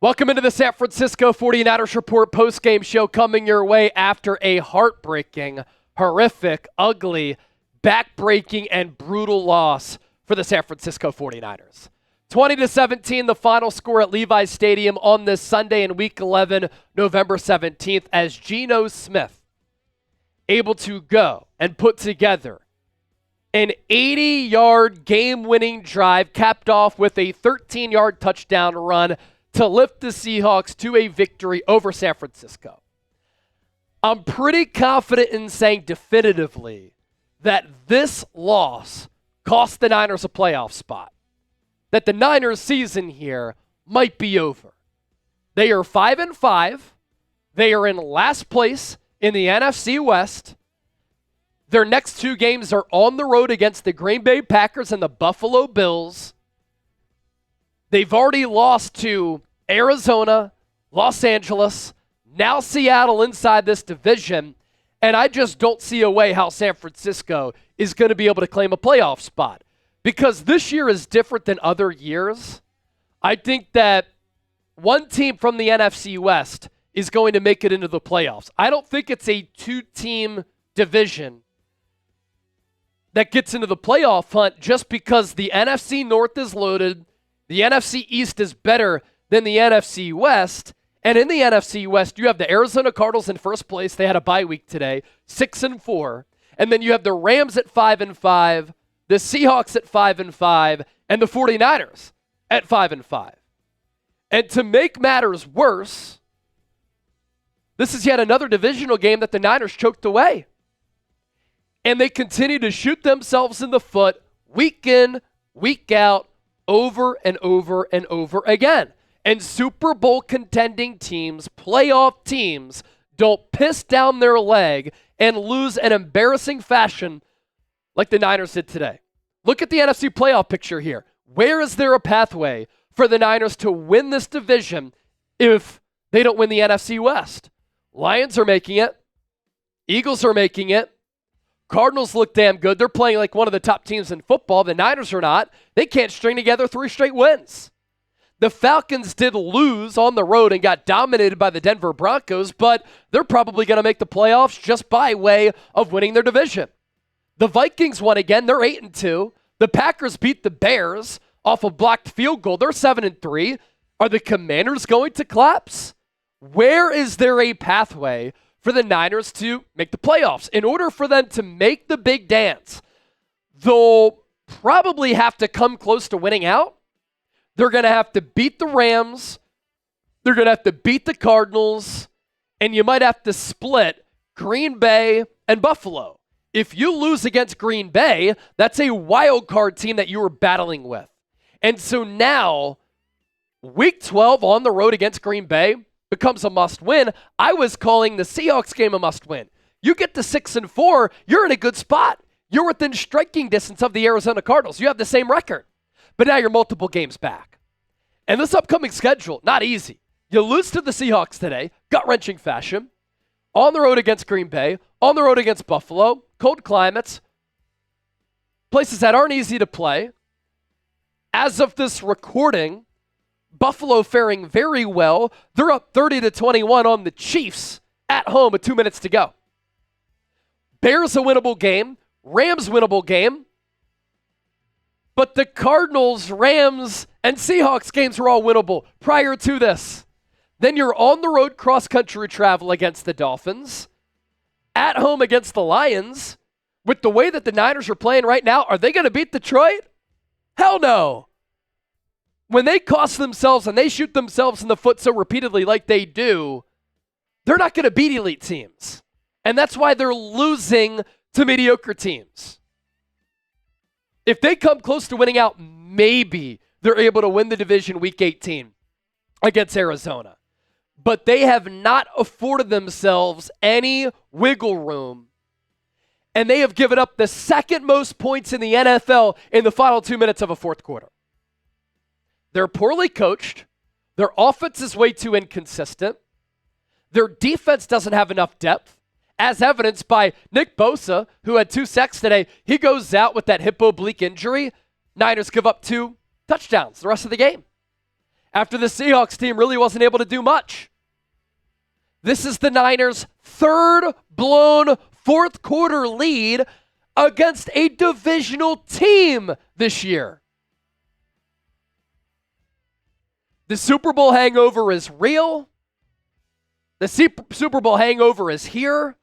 Welcome into the San Francisco 49ers Report post-game show, coming your way after a heartbreaking, horrific, ugly, back-breaking, and brutal loss for the San Francisco 49ers. 20-17, the final score at Levi's Stadium on this Sunday in Week 11, November 17th, as Geno Smith able to go and put together an 80-yard game-winning drive, capped off with a 13-yard touchdown run to lift the Seahawks to a victory over San Francisco. I'm pretty confident in saying definitively that this loss cost the Niners a playoff spot, that the Niners season here might be over. They are 5-5. They are in last place in the NFC West. Their next two games are on the road against the Green Bay Packers and the Buffalo Bills. They've already lost to Arizona, Los Angeles, now Seattle inside this division, and I just don't see a way how San Francisco is going to be able to claim a playoff spot. Because this year is different than other years. I think that one team from the NFC West is going to make it into the playoffs. I don't think it's a two-team division that gets into the playoff hunt just because the NFC North is loaded, the NFC East is better than the NFC West, and in the NFC West, you have the Arizona Cardinals in first place. They had a bye week today, 6-4, and then you have the Rams at 5-5, the Seahawks at 5-5, and the 49ers at 5-5. And to make matters worse, this is yet another divisional game that the Niners choked away. And they continue to shoot themselves in the foot week in, week out, over and over and over again. And Super Bowl contending teams, playoff teams, don't piss down their leg and lose in embarrassing fashion like the Niners did today. Look at the NFC playoff picture here. Where is there a pathway for the Niners to win this division if they don't win the NFC West? Lions are making it. Eagles are making it. Cardinals look damn good. They're playing like one of the top teams in football. The Niners are not. They can't string together 3 straight wins. The Falcons did lose on the road and got dominated by the Denver Broncos, but they're probably going to make the playoffs just by way of winning their division. The Vikings won again. They're 8-2. The Packers beat the Bears off a blocked field goal. They're 7-3. Are the Commanders going to collapse? Where is there a pathway for the Niners to make the playoffs? In order for them to make the big dance, they'll probably have to come close to winning out. They're going to have to beat the Rams. They're going to have to beat the Cardinals. And you might have to split Green Bay and Buffalo. If you lose against Green Bay, that's a wild card team that you were battling with. And so now, Week 12 on the road against Green Bay becomes a must-win. I was calling the Seahawks game a must-win. You get to 6-4, you're in a good spot. You're within striking distance of the Arizona Cardinals. You have the same record. But now you're multiple games back. And this upcoming schedule, not easy. You lose to the Seahawks today, gut-wrenching fashion. On the road against Green Bay, on the road against Buffalo, cold climates, places that aren't easy to play. As of this recording, Buffalo faring very well. They're up 30-21 on the Chiefs at home with 2 minutes to go. Bears a winnable game. Rams winnable game. But the Cardinals, Rams, and Seahawks games were all winnable prior to this. Then you're on the road cross-country travel against the Dolphins. At home against the Lions. With the way that the Niners are playing right now, are they going to beat Detroit? Hell no. When they cost themselves and they shoot themselves in the foot so repeatedly like they do, they're not going to beat elite teams. And that's why they're losing to mediocre teams. If they come close to winning out, maybe they're able to win the division Week 18 against Arizona. But they have not afforded themselves any wiggle room. And they have given up the second most points in the NFL in the final 2 minutes of a fourth quarter. They're poorly coached. Their offense is way too inconsistent. Their defense doesn't have enough depth, as evidenced by Nick Bosa, who had 2 sacks today. He goes out with that hip oblique injury. Niners give up 2 touchdowns the rest of the game. after the Seahawks team really wasn't able to do much. This is the Niners' third blown fourth quarter lead against a divisional team this year. The Super Bowl hangover is real. The Super Bowl hangover is here.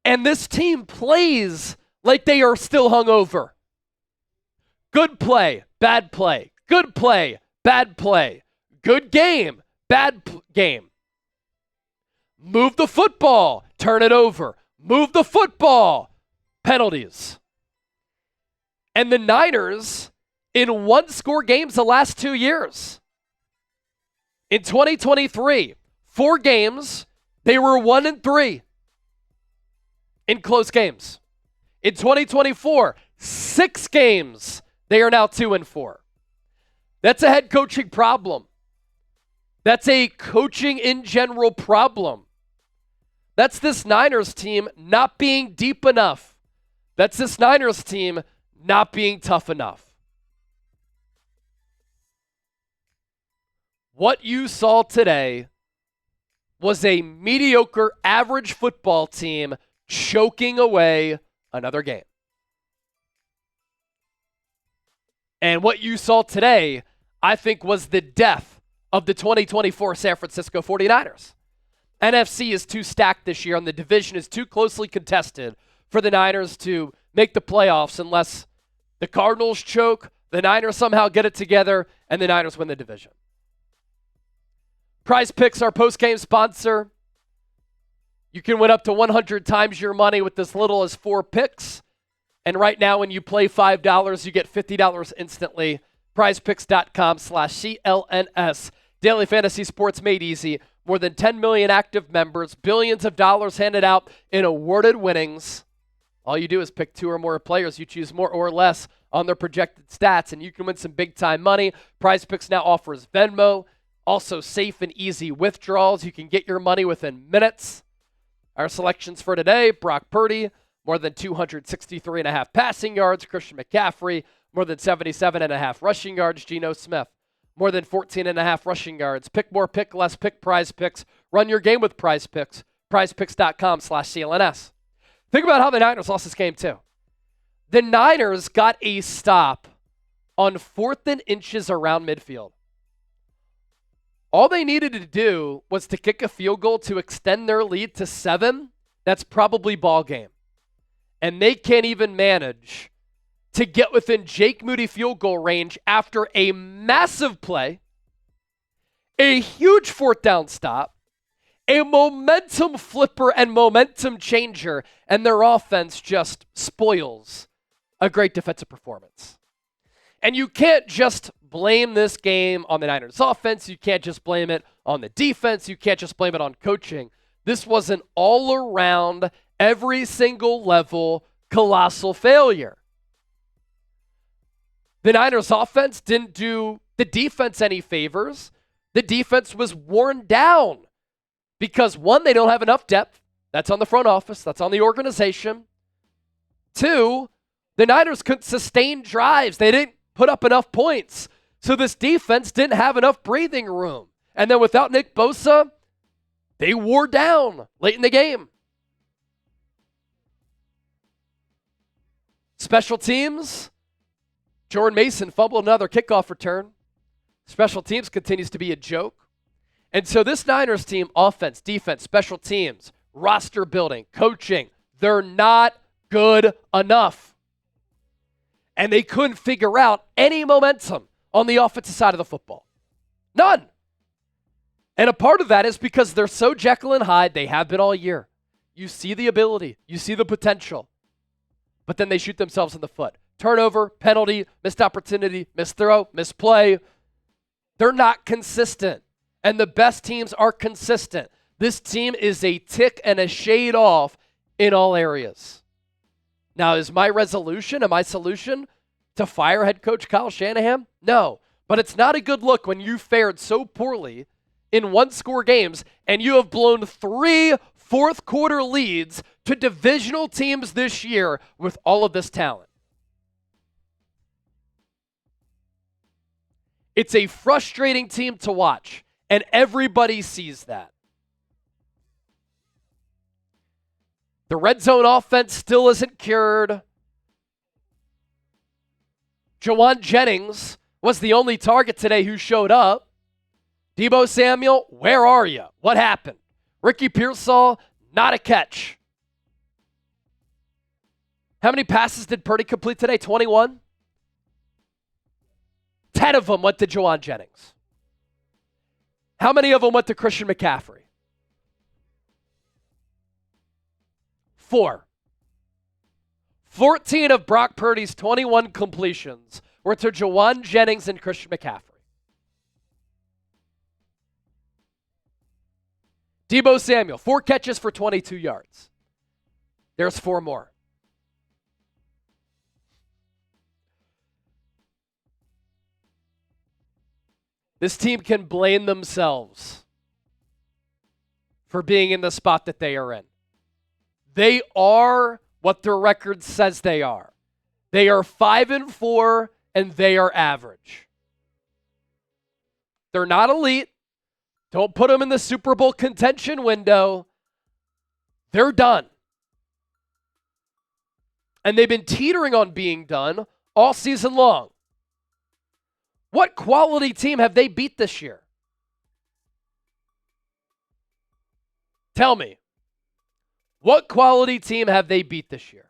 And this team plays like they are still hungover. Good play, bad play. Good play, bad play. Good game, bad game. Move the football, turn it over. Move the football, penalties. And the Niners, in one-score games the last 2 years. In 2023, 4 games, they were 1-3 in close games. In 2024, 6 games, they are now 2-4. That's a head coaching problem. That's a coaching in general problem. That's this Niners team not being deep enough. That's this Niners team not being tough enough. What you saw today was a mediocre, average football team choking away another game. And what you saw today, I think, was the death of the 2024 San Francisco 49ers. NFC is too stacked this year, and the division is too closely contested for the Niners to make the playoffs unless the Cardinals choke, the Niners somehow get it together, and the Niners win the division. PrizePicks, our post-game sponsor. You can win up to 100 times your money with as little as 4 picks. And right now, when you play $5, you get $50 instantly. PrizePicks.com/CLNS. Daily fantasy sports made easy. More than 10 million active members. Billions of dollars handed out in awarded winnings. All you do is pick 2 or more players. You choose more or less on their projected stats, and you can win some big-time money. PrizePicks now offers Venmo. Also safe and easy withdrawals. You can get your money within minutes. Our selections for today: Brock Purdy, more than 263.5 passing yards. Christian McCaffrey, more than 77.5 rushing yards. Geno Smith, more than 14.5 rushing yards. Pick more, pick less, pick PrizePicks. Run your game with PrizePicks. PrizePicks.com/CLNS. Think about how the Niners lost this game too. The Niners got a stop on 4th and inches around midfield. All they needed to do was to kick a field goal to extend their lead to 7. That's probably ball game. And they can't even manage to get within Jake Moody field goal range after a massive play, a huge 4th down stop, a momentum flipper and momentum changer, and their offense just spoils a great defensive performance. And you can't just blame this game on the Niners offense. You can't just blame it on the defense. You can't just blame it on coaching. This was an all-around, every single level, colossal failure. The Niners offense didn't do the defense any favors. The defense was worn down because, 1, they don't have enough depth. That's on the front office. That's on the organization. 2, the Niners couldn't sustain drives. They didn't put up enough points. So this defense didn't have enough breathing room. And then without Nick Bosa, they wore down late in the game. Special teams, Jordan Mason fumbled another kickoff return. Special teams continues to be a joke. And so this Niners team, offense, defense, special teams, roster building, coaching, they're not good enough. And they couldn't figure out any momentum on the offensive side of the football. None. And a part of that is because they're so Jekyll and Hyde. They have been all year. You see the ability. You see the potential. But then they shoot themselves in the foot. Turnover, penalty, missed opportunity, missed throw, misplay. They're not consistent. And the best teams are consistent. This team is a tick and a shade off in all areas. Now, is my resolution and my solution to fire head coach Kyle Shanahan? No. But it's not a good look when you fared so poorly in one-score games and you have blown 3 fourth-quarter leads to divisional teams this year with all of this talent. It's a frustrating team to watch, and everybody sees that. The red zone offense still isn't cured. Jawan Jennings was the only target today who showed up. Deebo Samuel, where are you? What happened? Ricky Pearsall, not a catch. How many passes did Purdy complete today? 21? 10 of them went to Jawan Jennings. How many of them went to Christian McCaffrey? 4. 14 of Brock Purdy's 21 completions were to Jawan Jennings and Christian McCaffrey. Deebo Samuel, 4 catches for 22 yards. There's 4 more. This team can blame themselves for being in the spot that they are in. They are what their record says they are. They are 5-4, and they are average. They're not elite. Don't put them in the Super Bowl contention window. They're done. And they've been teetering on being done all season long. What quality team have they beat this year? Tell me. What quality team have they beat this year?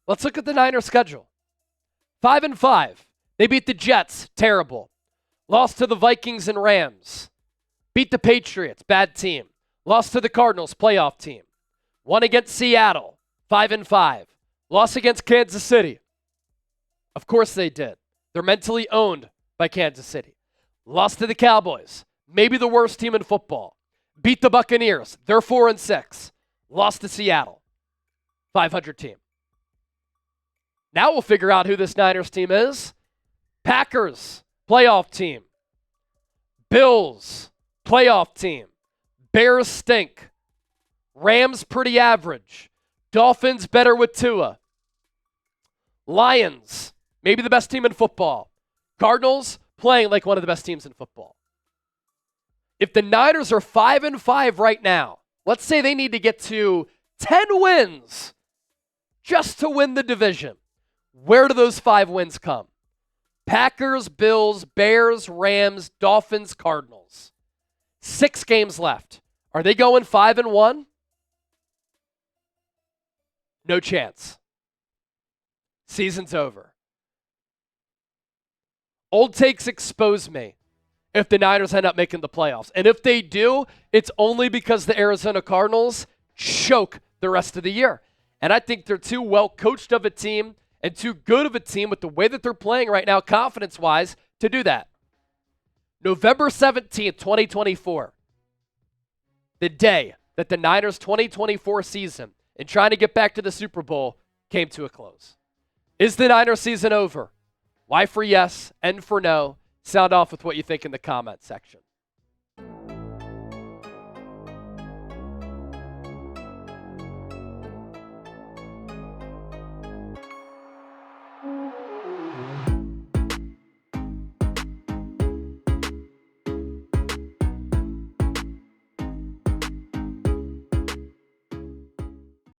Let's look at the Niners' schedule. 5-5. They beat the Jets, terrible. Lost to the Vikings and Rams. Beat the Patriots, bad team. Lost to the Cardinals, playoff team. Won against Seattle, 5-5. Lost against Kansas City. Of course they did. They're mentally owned by Kansas City. Lost to the Cowboys, maybe the worst team in football. Beat the Buccaneers, they're 4-6. Lost to Seattle, 500 team. Now we'll figure out who this Niners team is. Packers, playoff team. Bills, playoff team. Bears stink. Rams pretty average. Dolphins better with Tua. Lions, maybe the best team in football. Cardinals playing like one of the best teams in football. If the Niners are 5-5 right now, let's say they need to get to 10 wins just to win the division. Where do those 5 wins come? Packers, Bills, Bears, Rams, Dolphins, Cardinals. 6 games left. Are they going 5-1? No chance. Season's over. Old takes expose me if the Niners end up making the playoffs. And if they do, it's only because the Arizona Cardinals choke the rest of the year. And I think they're too well coached of a team and too good of a team with the way that they're playing right now, confidence-wise, to do that. November 17th, 2024, the day that the Niners' 2024 season and trying to get back to the Super Bowl came to a close. Is the Niners season over? Y for yes, N for no. Sound off with what you think in the comment section.